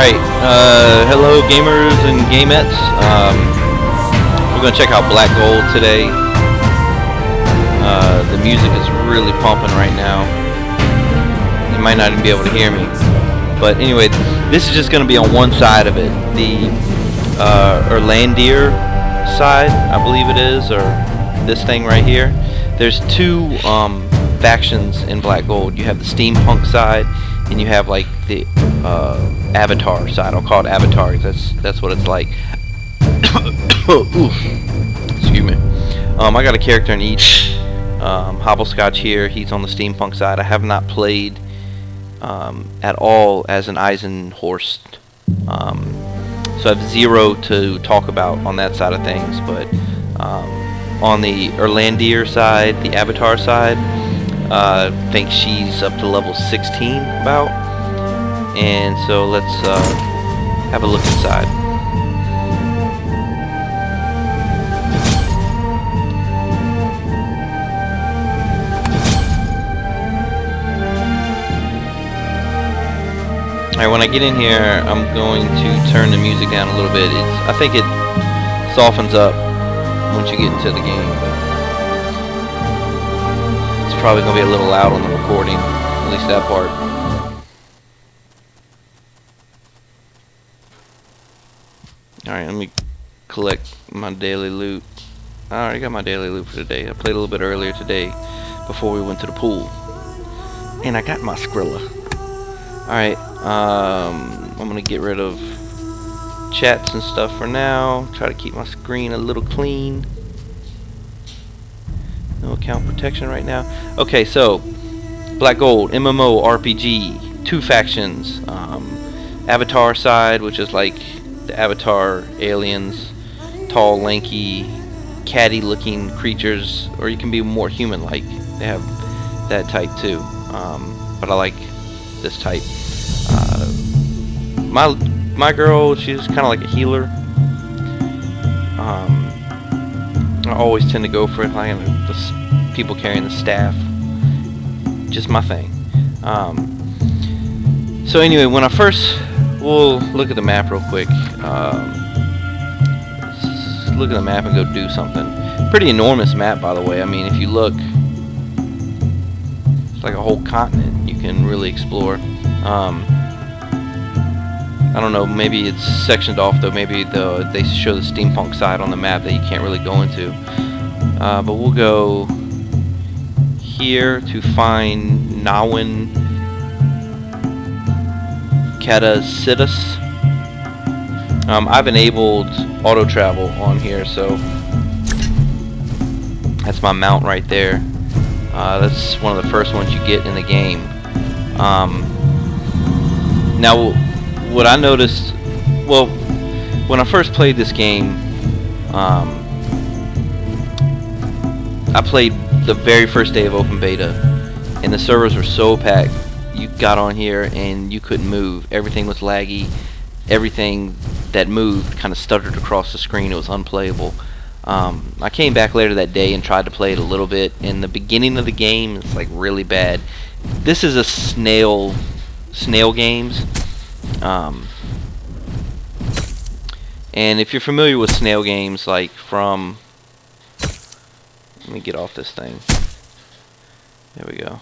Alright, hello gamers and gamettes. We're gonna check out Black Gold today. The music is really pumping right now. You might not even be able to hear me. But anyway, this is just gonna be on one side of it. The Islandir side, I believe it is, or this thing right here. There's two factions in Black Gold. You have the Steampunk side, and you have like the Avatar side. I'll call it Avatar because that's what it's like. Excuse me. I got a character in each. Hobblescotch here, he's on the Steampunk side. I have not played at all as an Eisenhorst. So I have zero to talk about on that side of things, but on the Islandir side, the Avatar side, I think she's up to level 16 about. And so let's have a look inside. Alright, when I get in here, I'm going to turn the music down a little bit. I think it softens up once you get into the game. But it's probably going to be a little loud on the recording, at least that part. Alright, let me collect my daily loot. I already got my daily loot for today. I played a little bit earlier today before we went to the pool. And I got my Skrilla. Alright, I'm going to get rid of chats and stuff for now. Try to keep my screen a little clean. No account protection right now. Okay, so Black Gold, MMORPG, two factions. Avatar side, which is like the Avatar aliens, tall, lanky, catty looking creatures, or you can be more human like. They have that type too, but I like this type. My girl, she's kind of like a healer. I always tend to go for like the people carrying the staff. Just my thing. So anyway, when I first, we'll look at the map real quick. Let's look at the map and go do something. Pretty enormous map, by the way. I mean, if you look, it's like a whole continent you can really explore. I don't know, maybe it's sectioned off though. Maybe they show the steampunk side on the map that you can't really go into. But we'll go here to find Nawin Catacitus. I've enabled auto travel on here, so that's my mount right there. That's one of the first ones you get in the game. Now, what I noticed, well, when I first played this game, I played the very first day of open beta, and the servers were so packed. You got on here and you couldn't move. Everything was laggy. Everything that moved kind of stuttered across the screen. It was unplayable. I came back later that day and tried to play it a little bit. In the beginning of the game, it's like really bad. This is a snail games. And if you're familiar with snail games, like from, let me get off this thing. There we go.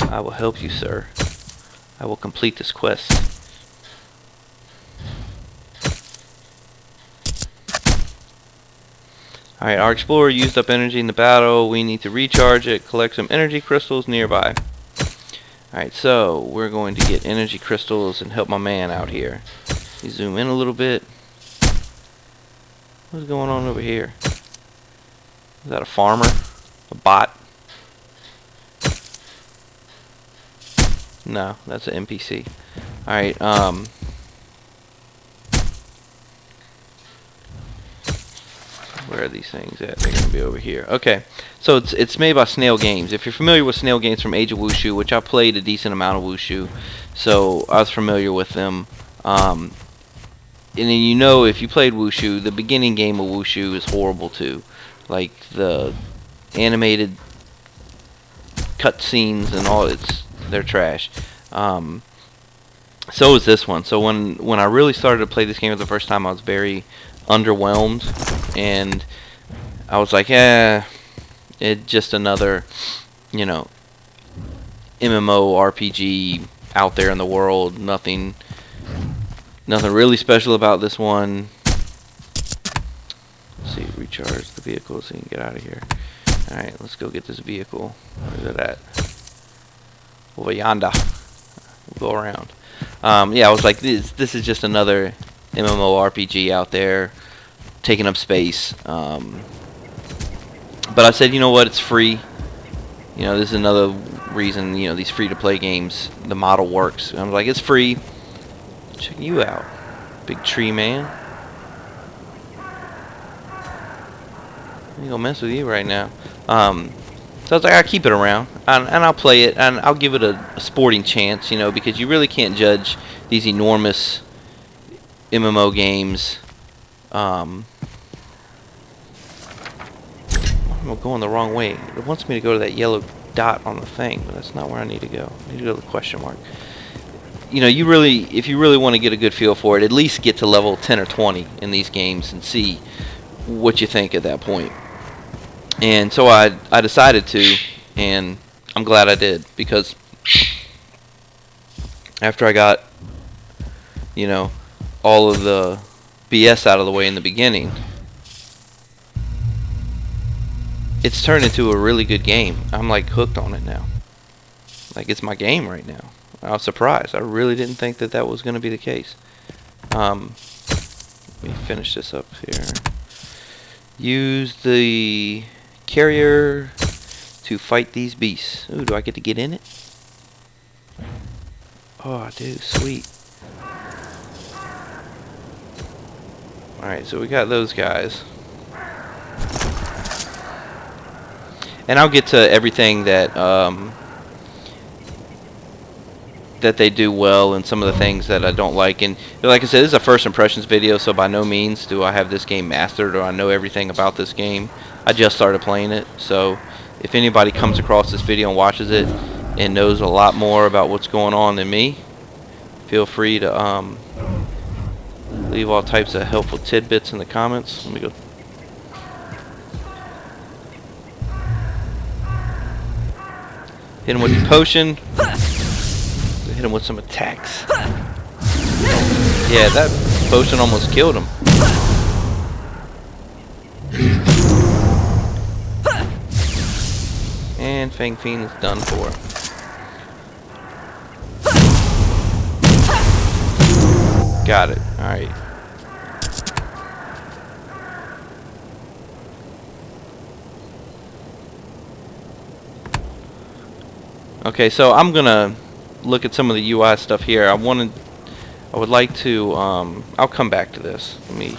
I will help you, sir. I will complete this quest. Alright, our explorer used up energy in the battle. We need to recharge it, collect some energy crystals nearby. Alright, so we're going to get energy crystals and help my man out here. You zoom in a little bit. What's going on over here? Is that a farmer? A bot? No, that's an NPC. Alright, where are these things at? They're going to be over here. Okay, so it's made by Snail Games. If you're familiar with Snail Games from Age of Wushu, which I played a decent amount of Wushu, so I was familiar with them. And then you know, if you played Wushu, the beginning game of Wushu is horrible too. Like the animated cutscenes and all, they're trash. So is this one. So when I really started to play this game for the first time, I was very underwhelmed, and I was like, it's just another, you know, MMORPG out there in the world. Nothing really special about this one. Let's see, recharge the vehicle so you can get out of here. Alright, let's go get this vehicle. Where's it at? Over yonder. We'll go around. Yeah, I was like, this is just another MMORPG out there, taking up space. But I said, you know what, it's free. You know, this is another reason, you know, these free-to-play games, the model works. I was like, it's free. Check you out, big tree man. I ain't gonna mess with you right now. So I was like, I'll keep it around, and I'll play it, and I'll give it a sporting chance, you know, because you really can't judge these enormous MMO games. I'm going the wrong way. It wants me to go to that yellow dot on the thing, but that's not where I need to go. I need to go to the question mark. You know, if you really want to get a good feel for it, at least get to level 10 or 20 in these games and see what you think at that point. And so I decided to, and I'm glad I did, because after I got, you know, all of the BS out of the way in the beginning, it's turned into a really good game. I'm like hooked on it now. Like, it's my game right now. I was surprised. I really didn't think that was going to be the case. Let me finish this up here. Use the carrier to fight these beasts. Ooh, do I get to get in it? Oh, I do. Sweet. Alright, so we got those guys. And I'll get to everything that that they do well, and some of the things that I don't like. And like I said, this is a first impressions video, so by no means do I have this game mastered or I know everything about this game. I just started playing it, so if anybody comes across this video and watches it and knows a lot more about what's going on than me, feel free to leave all types of helpful tidbits in the comments. Let me go. Hit him with the potion. Hit him with some attacks. Yeah, that potion almost killed him. And Fang Fiend is done for. Got it. Alright. Okay, so I'm gonna look at some of the UI stuff here. I would like to I'll come back to this. Let me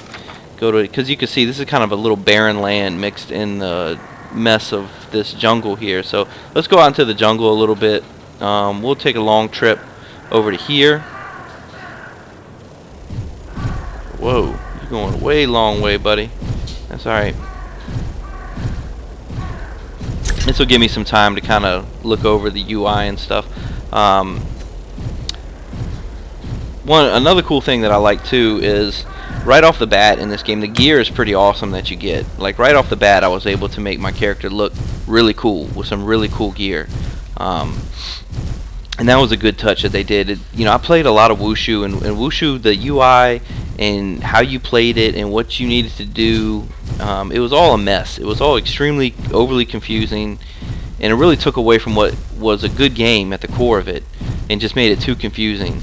go to it, because you can see this is kind of a little barren land mixed in the mess of this jungle here. So let's go out into the jungle a little bit. We'll take a long trip over to here. Whoa, you're going a way long way, buddy. That's alright. This will give me some time to kind of look over the UI and stuff. Another cool thing that I like too is right off the bat in this game, the gear is pretty awesome that you get. Like right off the bat, I was able to make my character look really cool with some really cool gear. And that was a good touch that they did. You know, I played a lot of Wushu, and Wushu, the UI and how you played it and what you needed to do, it was all a mess. It was all extremely overly confusing, and it really took away from what was a good game at the core of it and just made it too confusing.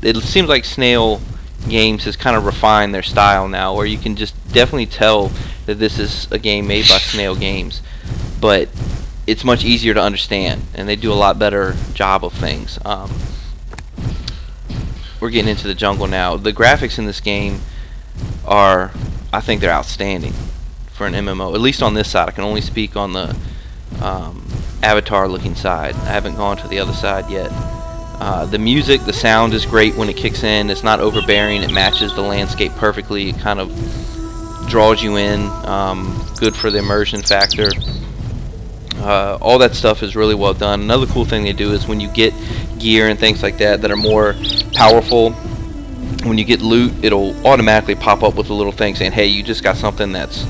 It seems like Snail Games has kind of refined their style now, where you can just definitely tell that this is a game made by Snail Games, but it's much easier to understand, and they do a lot better job of things. We're getting into the jungle now. The graphics in this game are, I think they're outstanding for an MMO, at least on this side. I can only speak on the Avatar looking side. I haven't gone to the other side yet. The music, the sound is great when it kicks in. It's not overbearing. It matches the landscape perfectly. It kind of draws you in. Good for the immersion factor. All that stuff is really well done. Another cool thing they do is when you get gear and things like that that are more powerful, when you get loot, it'll automatically pop up with a little thing saying, hey, you just got something that's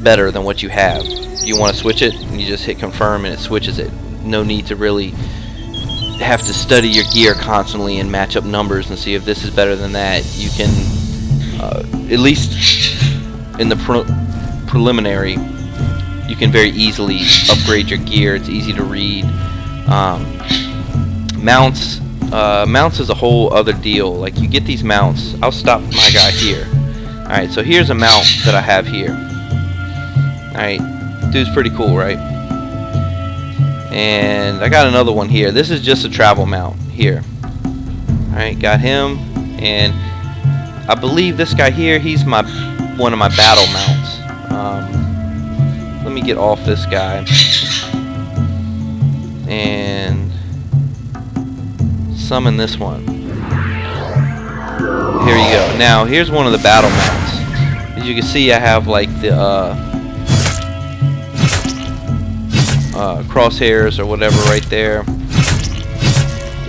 better than what you have. You want to switch it, and you just hit confirm and it switches it. No need to really have to study your gear constantly and match up numbers and see if this is better than that. You can, at least in the preliminary, you can very easily upgrade your gear. It's easy to read. Mounts is a whole other deal. Like, you get these mounts. I'll stop my guy here. Alright, so here's a mount that I have here. Alright, dude's pretty cool, right? And I got another one here. This is just a travel mount here. Alright, got him. And I believe this guy here, he's one of my battle mounts. Let me get off this guy. And summon this one. Here you go. Now, here's one of the battle mounts. As you can see, I have like the crosshairs or whatever right there.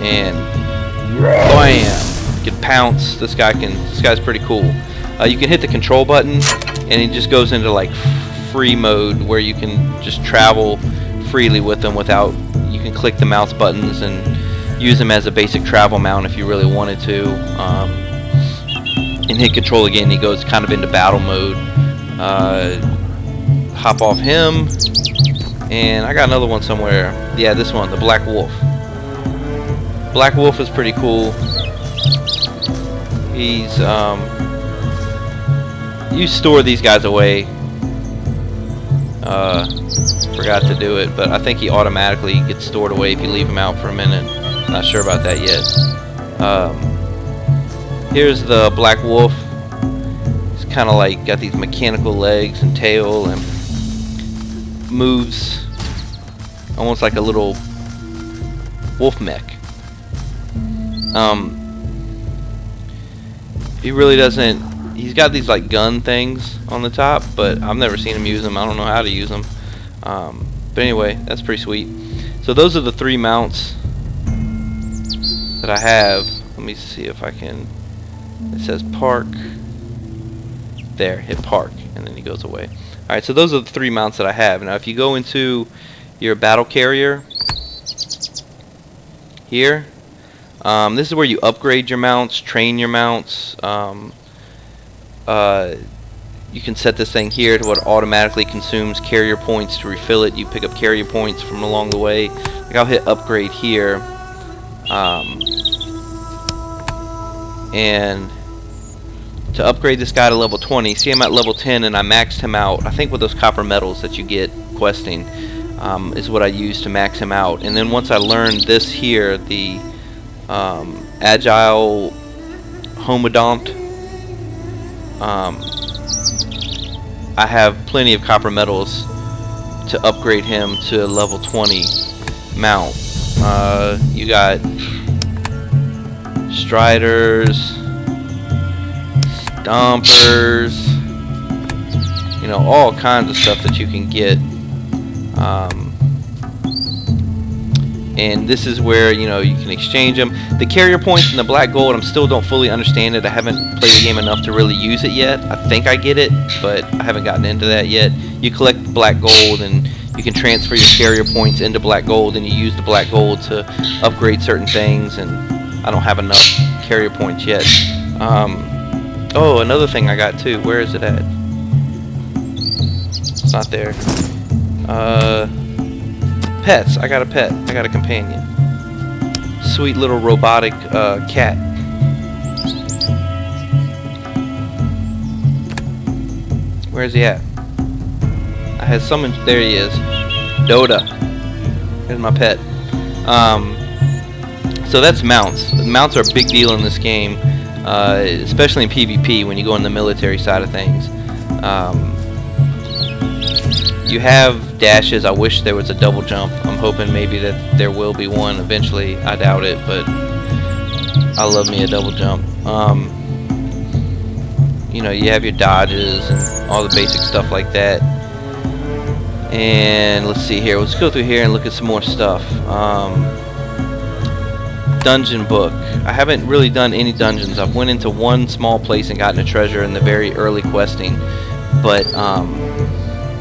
And bam! Get pounce. This guy's pretty cool. You can hit the control button, and it just goes into like free mode where you can just travel freely with them without. You can click the mouse buttons and use them as a basic travel mount if you really wanted to. And hit control again, he goes kind of into battle mode. Hop off him, and I got another one somewhere. Yeah, this one, the Black Wolf. Black Wolf is pretty cool. He's you store these guys away. Forgot to do it, but I think he automatically gets stored away if you leave him out for a minute. Not sure about that yet. Here's the Black Wolf. He's kind of like got these mechanical legs and tail and moves almost like a little wolf mech. He really doesn't. He's got these like gun things on the top, but I've never seen him use them. I don't know how to use them. But anyway, that's pretty sweet. So those are the three mounts that I have. Let me see if I can. It says park. There, hit park, and then he goes away. Alright, so those are the three mounts that I have. Now if you go into your battle carrier here, this is where you upgrade your mounts, train your mounts. You can set this thing here to what automatically consumes carrier points to refill it. You pick up carrier points from along the way. Like, I'll hit upgrade here. And to upgrade this guy to level 20, see I'm at level 10 and I maxed him out. I think with those copper medals that you get questing is what I use to max him out. And then once I learned this here, the Agile Homodont, I have plenty of copper medals to upgrade him to a level 20 mount. You got Striders, Stompers, you know, all kinds of stuff that you can get. And this is where, you know, you can exchange them. The carrier points and the black gold, I still don't fully understand it. I haven't played the game enough to really use it yet. I think I get it, but I haven't gotten into that yet. You collect black gold and you can transfer your carrier points into black gold, and you use the black gold to upgrade certain things, and I don't have enough carrier points yet. Oh, another thing I got too. Where is it at? It's not there. Pets. I got a pet. I got a companion. Sweet little robotic cat. Where's he at? I had summoned. There he is. Dota. There's my pet. So that's mounts. Mounts are a big deal in this game, especially in PvP when you go on the military side of things. You have dashes. I wish there was a double jump. I'm hoping maybe that there will be one eventually. I doubt it, but I love me a double jump. You know, you have your dodges and all the basic stuff like that. And let's see here. Let's go through here and look at some more stuff. Dungeon book. I haven't really done any dungeons. I've went into one small place and gotten a treasure in the very early questing. But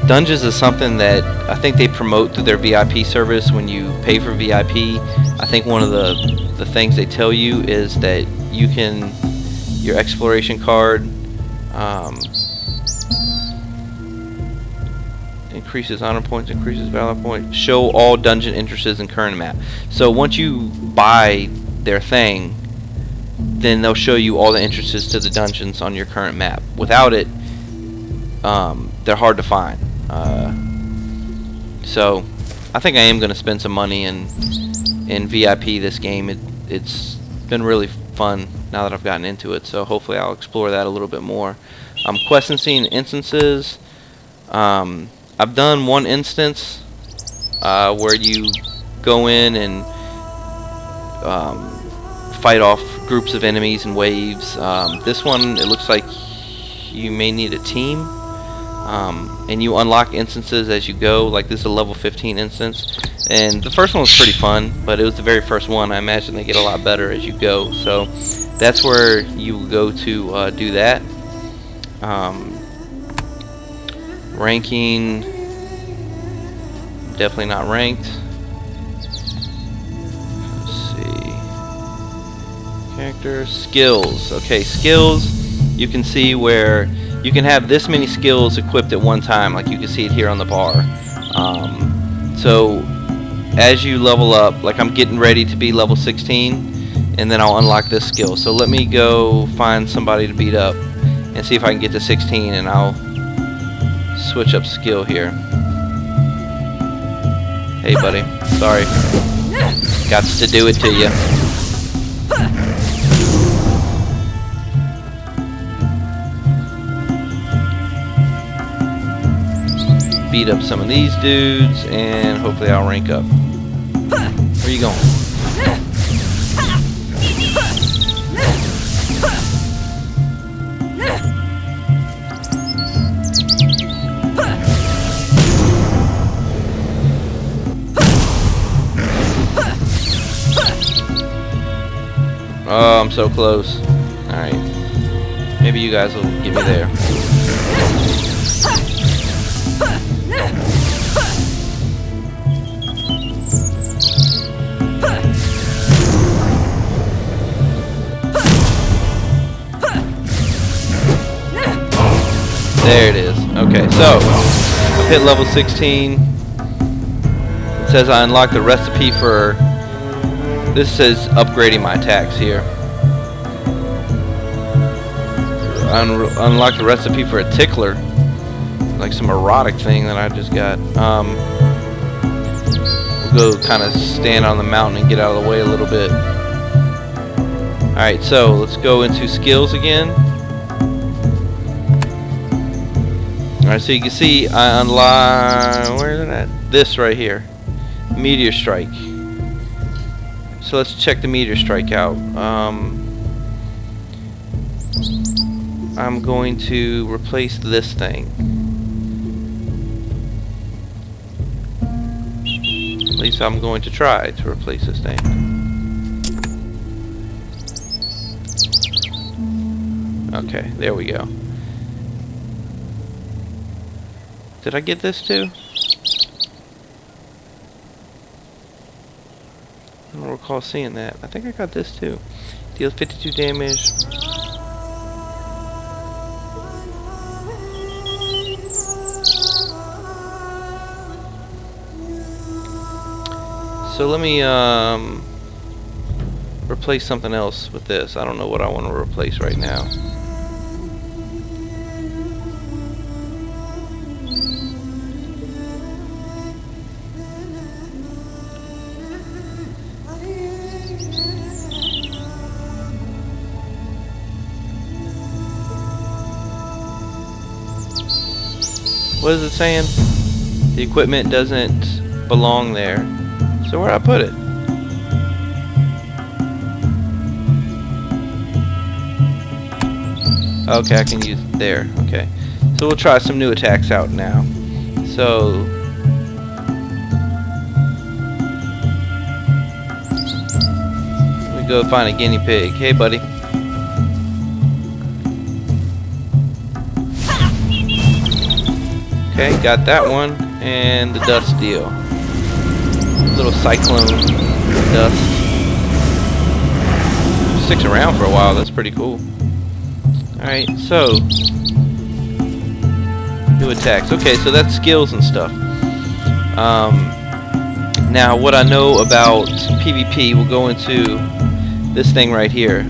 dungeons is something that I think they promote through their VIP service when you pay for VIP. I think one of the things they tell you is that you can, your exploration card increases honor points, increases valor points, show all dungeon entrances in current map. So once you buy their thing, then they'll show you all the entrances to the dungeons on your current map. Without it, they're hard to find. So I think I am going to spend some money in VIP this game. It's been really fun now that I've gotten into it, so hopefully I'll explore that a little bit more. Quest and scene instances. I've done one instance where you go in and fight off groups of enemies in waves. This one, it looks like you may need a team, and you unlock instances as you go. Like this is a level 15 instance, and the first one was pretty fun, but it was the very first one. I imagine they get a lot better as you go, so that's where you go to do that. Ranking, definitely not ranked. Let's see. Character, skills. Okay, skills, you can see where you can have this many skills equipped at one time, like you can see it here on the bar. So as you level up, like I'm getting ready to be level 16, and then I'll unlock this skill. So let me go find somebody to beat up and see if I can get to 16, and I'll switch up skill here. Hey buddy, sorry. Gots to do it to you. Beat up some of these dudes and hopefully I'll rank up. Where you going? Oh, I'm so close. Alright. Maybe you guys will get me there. There it is. Okay, so I've hit level 16. It says I unlocked the recipe for... This says upgrading my attacks here. Unlock the recipe for a tickler, like some erotic thing that I just got. We'll go kind of stand on the mountain and get out of the way a little bit. Alright, so let's go into skills again. Alright, so you can see I unlock... Where is it at? This right here. Meteor Strike. So let's check the meteor strike out. I'm going to replace this thing. At least I'm going to try to replace this thing. Okay, there we go. Did I get this too? I don't recall seeing that. I think I got this too. Deals 52 damage. So let me replace something else with this. I don't know what I want to replace right now. What is it saying? The equipment doesn't belong there. So where'd I put it? Okay, I can use it there. Okay. So we'll try some new attacks out now. So go find a guinea pig. Hey, buddy. Okay, got that one, and the dust deal. Little cyclone dust. Sticks around for a while, that's pretty cool. Alright, so new attacks. Okay, so that's skills and stuff. Now what I know about PvP, we'll go into this thing right here.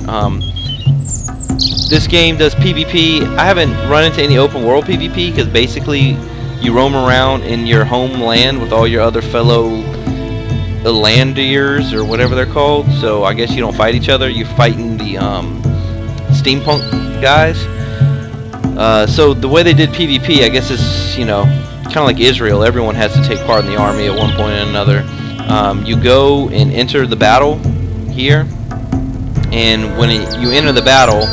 This game does PvP. I haven't run into any open world PvP because basically you roam around in your homeland with all your other fellow Islandirs or whatever they're called. So I guess you don't fight each other. You're fighting the steampunk guys. So the way they did PvP, I guess, is, you know, kind of like Israel. Everyone has to take part in the army at one point or another. You go and enter the battle here, and when you enter the battle,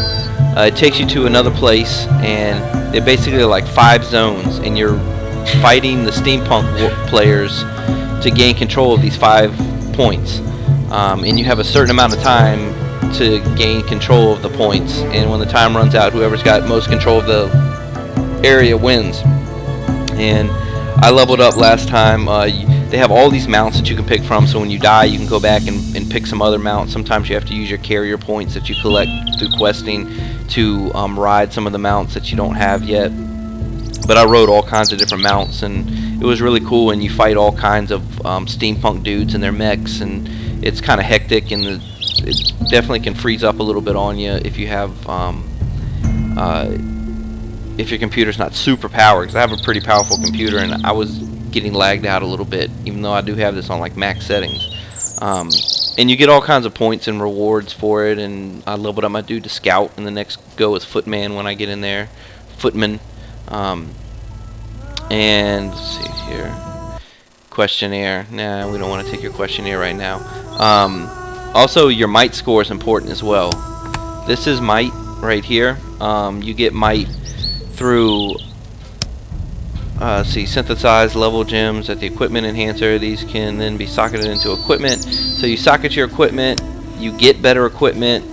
it takes you to another place, and they're basically like 5 zones, and you're fighting the steampunk players to gain control of these 5 points. And you have a certain amount of time to gain control of the points, and when the time runs out, whoever's got most control of the area wins. And I leveled up last time. They have all these mounts that you can pick from, so when you die you can go back and pick some other mount. Sometimes you have to use your carrier points that you collect through questing to ride some of the mounts that you don't have yet. But I rode all kinds of different mounts, and it was really cool, and you fight all kinds of steampunk dudes and their mechs, and it's kind of hectic, and it definitely can freeze up a little bit on you if you have if your computer's not super powered, because I have a pretty powerful computer and I was getting lagged out a little bit, even though I do have this on like max settings. And you get all kinds of points and rewards for it, and I leveled up my dude to scout, and the next go is footman when I get in there. Footman. And let's see here. Questionnaire. Nah, we don't want to take your questionnaire right now. Also, your might score is important as well. This is might right here. You get might through synthesize level gems at the equipment enhancer. These can then be socketed into equipment. So you socket your equipment, you get better equipment.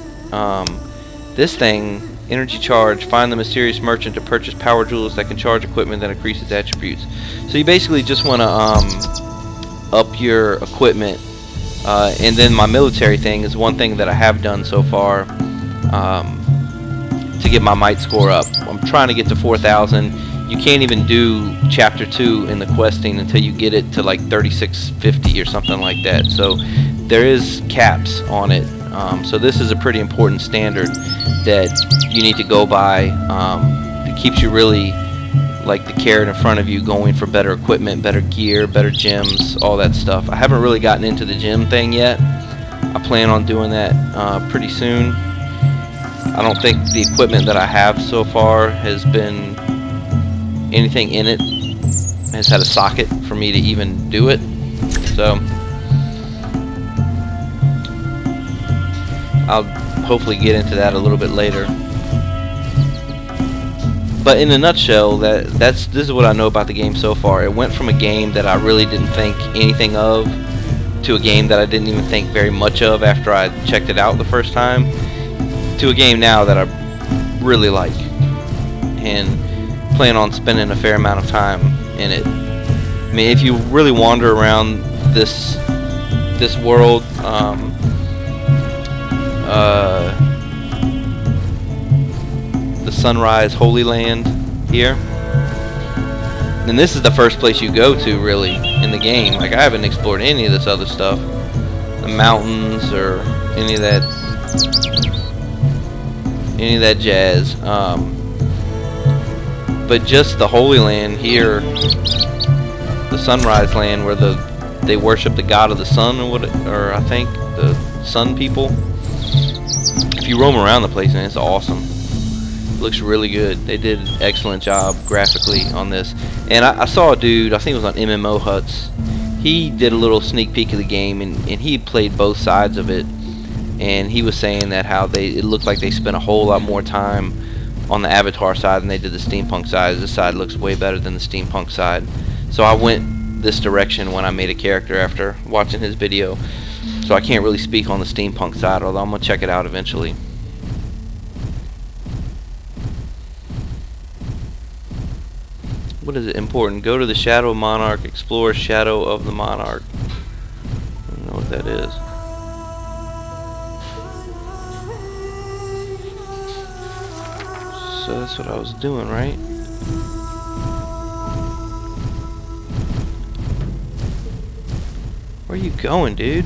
This thing, energy charge, find the mysterious merchant to purchase power jewels that can charge equipment that increases attributes. So you basically just want to up your equipment. And then my military thing is one thing that I have done so far to get my might score up. I'm trying to get to 4,000. You can't even do chapter 2 in the questing until you get it to like 3650 or something like that. So there is caps on it. So this is a pretty important standard that you need to go by. It keeps you really like the carrot in front of you, going for better equipment, better gear, better gems, all that stuff. I haven't really gotten into the gem thing yet. I plan on doing that pretty soon. I don't think the equipment that I have so far has been anything in it has had a socket for me to even do it. So I'll hopefully get into that a little bit later. But in a nutshell, this is what I know about the game so far. It went from a game that I really didn't think anything of to a game that I didn't even think very much of after I checked it out the first time, to a game now that I really like and plan on spending a fair amount of time in it. I mean, if you really wander around this world, the Sunrise Holy Land here, and this is the first place you go to really in the game. Like, I haven't explored any of this other stuff, the mountains or any of that jazz. But just the Holy Land here, the Sunrise Land, where they worship the god of the sun, or I think the sun people. If you roam around the place, man, it's awesome. It looks really good. They did an excellent job graphically on this. And I saw a dude, I think it was on MMO Huts. He did a little sneak peek of the game, and he played both sides of it. And he was saying that it looked like they spent a whole lot more time on the Avatar side than they did the Steampunk side. This side looks way better than the Steampunk side. So I went this direction when I made a character after watching his video. So I can't really speak on the steampunk side, although I'm going to check it out eventually. What is it? Important. Go to the Shadow Monarch. Explore Shadow of the Monarch. I don't know what that is. So that's what I was doing, right? Where are you going, dude?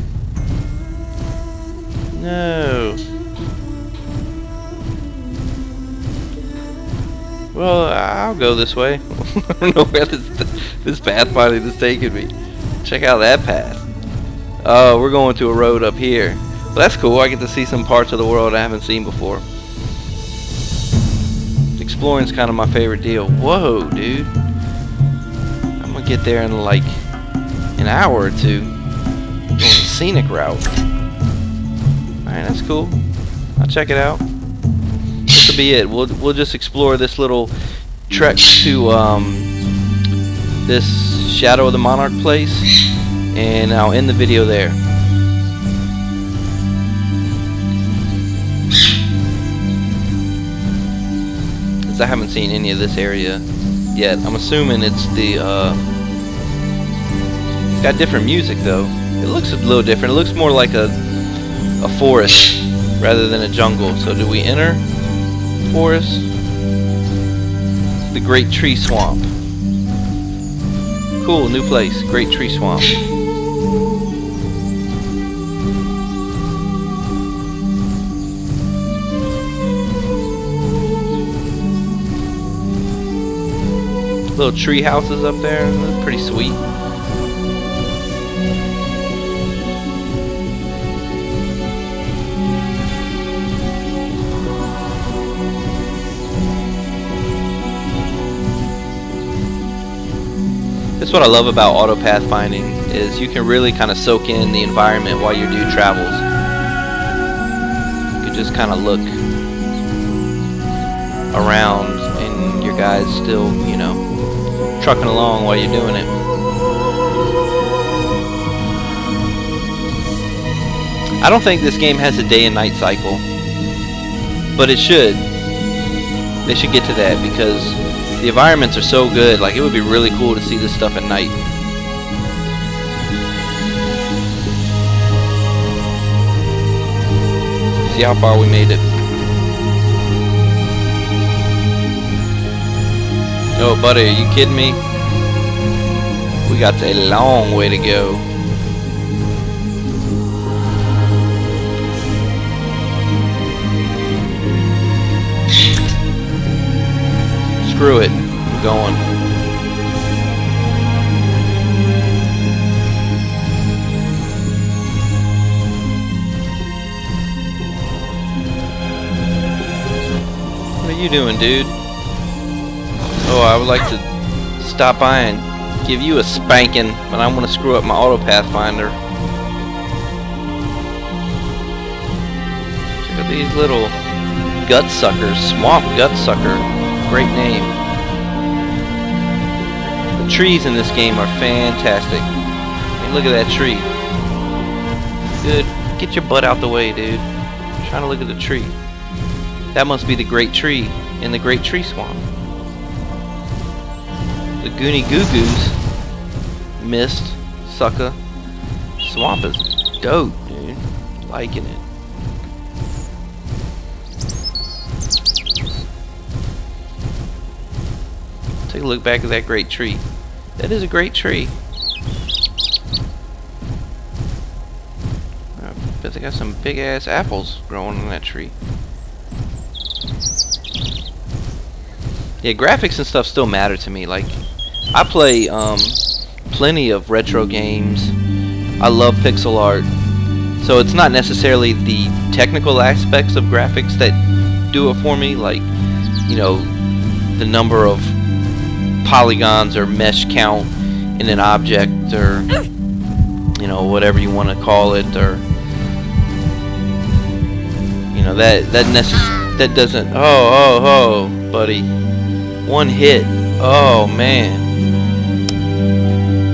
No. Well, I'll go this way. I don't know where this pathfinding is taking me. Check out that path. Oh, we're going to a road up here. Well, that's cool. I get to see some parts of the world I haven't seen before. Exploring's kind of my favorite deal. Whoa, dude. I'm gonna get there in like an hour or two. Going the scenic route. Alright, that's cool. I'll check it out. This will be it. We'll just explore this little trek to this Shadow of the Monarch place, and I'll end the video there. Because I haven't seen any of this area yet. I'm assuming it's the it's got different music though. It looks a little different. It looks more like a forest rather than a jungle. So do we enter forest? The Great Tree Swamp. Cool, new place. Great Tree Swamp. Little tree houses up there. That's pretty sweet. That's what I love about auto pathfinding, is you can really kind of soak in the environment while you do travels. You can just kind of look around and your guy's still, you know, trucking along while you're doing it. I don't think this game has a day and night cycle, but it should. They should get to that because the environments are so good. Like, it would be really cool to see this stuff at night. See how far we made it. Oh, buddy, are you kidding me? We got a long way to go. Screw it. I'm going. What are you doing, dude? Oh, I would like to stop by and give you a spanking, but I'm going to screw up my auto pathfinder. Check out these little gut suckers. Swamp gut sucker. Great name. The trees in this game are fantastic. Hey, look at that tree. Good. Get your butt out the way, dude. I'm trying to look at the tree. That must be the great tree in the Great Tree Swamp. The Goonie Goo Goos. Mist. Sucker. Swamp is dope, dude. Liking it. Take a look back at that great tree. That is a great tree. I bet they got some big ass apples growing on that tree. Yeah, graphics and stuff still matter to me. Like, I play plenty of retro games. I love pixel art. So it's not necessarily the technical aspects of graphics that do it for me. Like, you know, the number of polygons or mesh count in an object, or you know, whatever you want to call it, or you know, that doesn't. Oh, buddy, one hit. Oh man,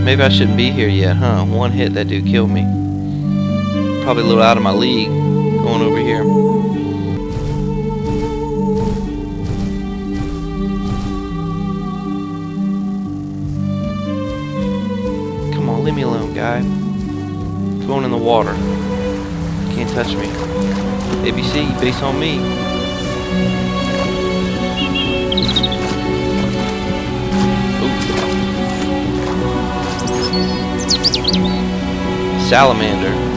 maybe I shouldn't be here yet, huh? One hit, that dude killed me. probably a little out of my league going over here. Come on, leave me alone, guy. I'm going in the water. Can't touch me. ABC, base on me. Salamander.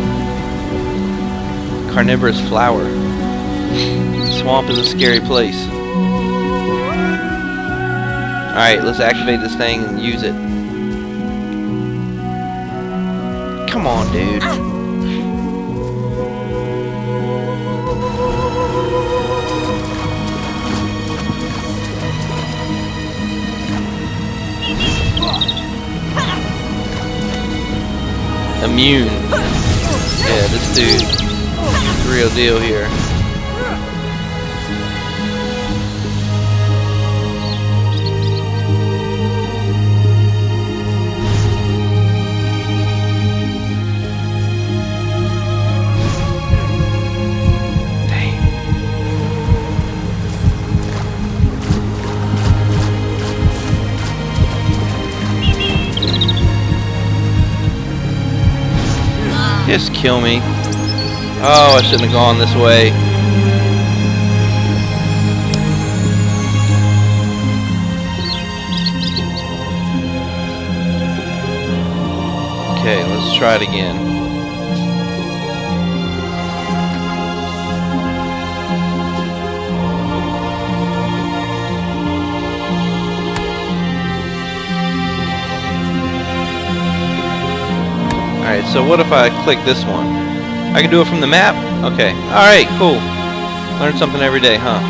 Carnivorous flower. Swamp is a scary place. Alright, let's activate this thing and use it. Come on, dude. Immune. Yeah, this dude is the real deal here. Just kill me. Oh, I shouldn't have gone this way. Okay, let's try it again. Alright, so what if I click this one? I can do it from the map? Okay. Alright, cool. Learn something every day, huh?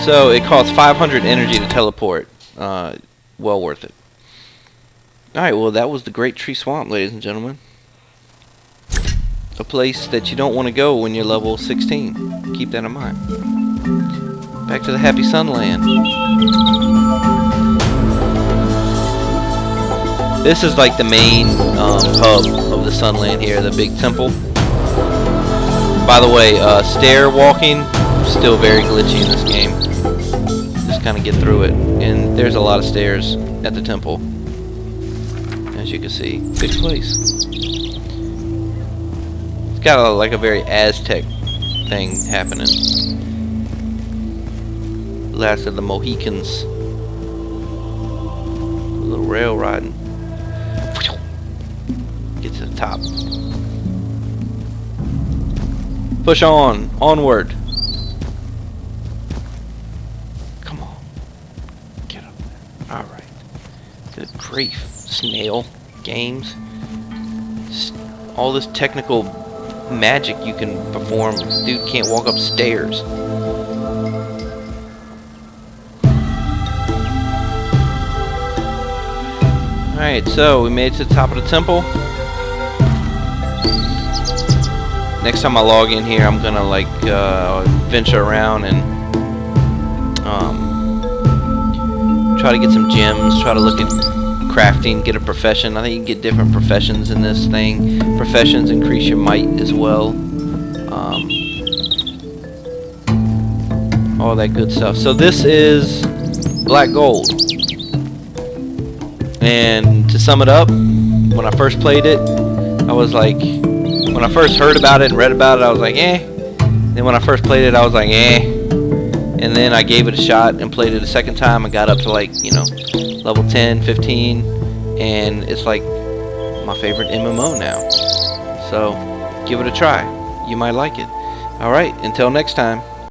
So, it costs 500 energy to teleport. Well worth it. Alright, well that was the Great Tree Swamp, ladies and gentlemen. A place that you don't want to go when you're level 16. Keep that in mind. Back to the Happy Sunland. This is like the main hub of the Sunland here, the big temple. By the way, stair walking, still very glitchy in this game. Just kind of get through it. And there's a lot of stairs at the temple. As you can see, big place. It's got like a very Aztec thing happening. Last of the Mohicans. A little rail riding. Get to the top. Push on. Onward. Come on. Get up there. Alright. Good grief. Snail games. All this technical magic you can perform. Dude can't walk upstairs. Alright, so we made it to the top of the temple. Next time I log in here, I'm gonna like venture around and try to get some gems, try to look at crafting, get a profession. I think you can get different professions in this thing. Professions increase your might as well. All that good stuff. So this is black gold. And to sum it up, when I first played it, I was like, when I first heard about it and read about it, I was like, eh. Then when I first played it, I was like, eh. And then I gave it a shot and played it a second time. I got up to like, you know, level 10, 15, and it's like my favorite MMO now. So give it a try. You might like it. Alright, until next time.